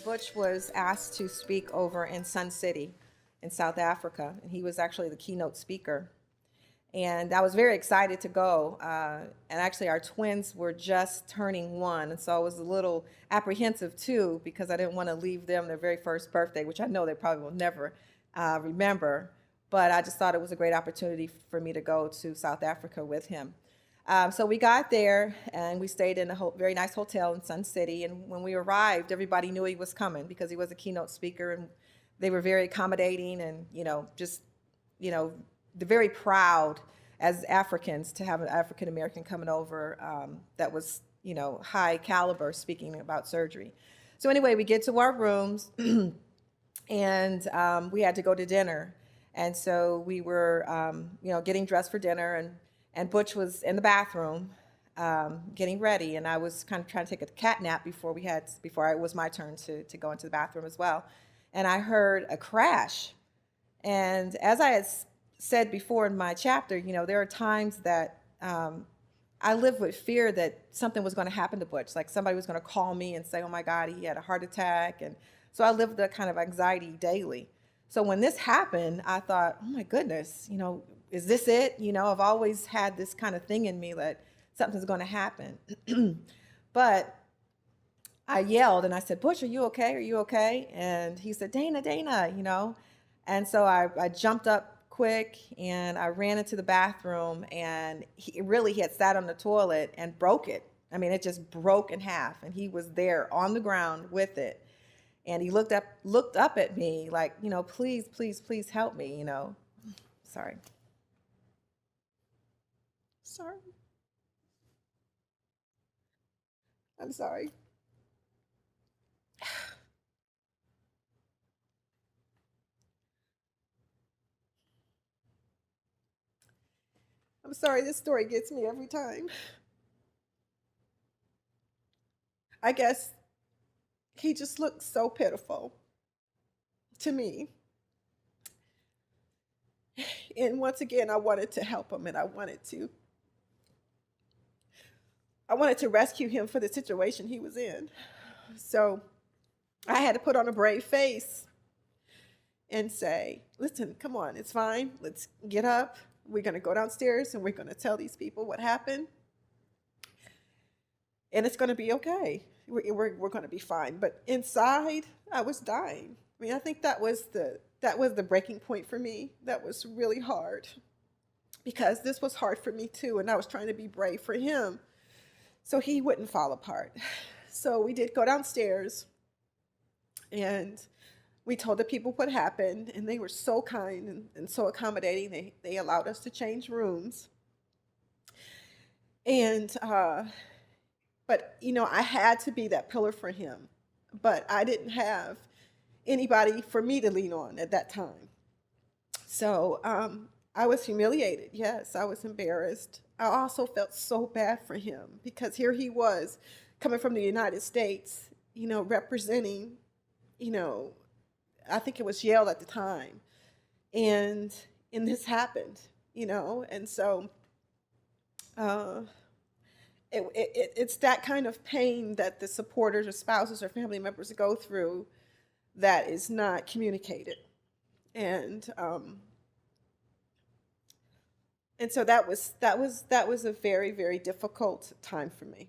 Butch was asked to speak over in Sun City in South Africa, and he was actually the keynote speaker. And I was very excited to go. And actually, our twins were just turning 1, and so I was a little apprehensive too, because I didn't want to leave them their very first birthday, which I know they probably will never remember. But I just thought it was a great opportunity for me to go to South Africa with him. So we got there and we stayed in a very nice hotel in Sun City. And when we arrived, everybody knew he was coming because he was a keynote speaker, and they were very accommodating and, just, they're very proud as Africans to have an African American coming over that was, high caliber speaking about surgery. So anyway, we get to our rooms and we had to go to dinner. And so we were, getting dressed for dinner, and Butch was in the bathroom getting ready, and I was kind of trying to take a cat nap before it was my turn to go into the bathroom as well. And I heard a crash. And as I had said before in my chapter, there are times that I lived with fear that something was going to happen to Butch, like somebody was going to call me and say, oh my God, he had a heart attack. And so I lived that kind of anxiety daily. So when this happened, I thought, oh my goodness, is this it? I've always had this kind of thing in me that something's going to happen. But I yelled and I said, Butch, are you okay? Are you okay? And he said, Dana. And so I jumped up quick and I ran into the bathroom, and he had sat on the toilet and broke it. I mean, it just broke in half, and he was there on the ground with it. And he looked up at me like, please help me, Sorry. I'm sorry. I'm sorry, this story gets me every time. I guess he just looked so pitiful to me. And once again, I wanted to help him, and I wanted to rescue him for the situation he was in. So I had to put on a brave face and say, listen, come on, it's fine. Let's get up. We're going to go downstairs and we're going to tell these people what happened. And it's going to be okay. We're going to be fine. But inside, I was dying. I mean, I think that was the breaking point for me. That was really hard, because this was hard for me too. And I was trying to be brave for him so he wouldn't fall apart. So we did go downstairs and we told the people what happened, and they were so kind and so accommodating. They allowed us to change rooms. And, but, I had to be that pillar for him, but I didn't have anybody for me to lean on at that time. So I was humiliated. Yes, I was embarrassed. I also felt so bad for him, because here he was coming from the United States, representing, I think it was Yale at the time. And this happened, and so it's that kind of pain that the supporters or spouses or family members go through that is not communicated. And so that was a very, very difficult time for me.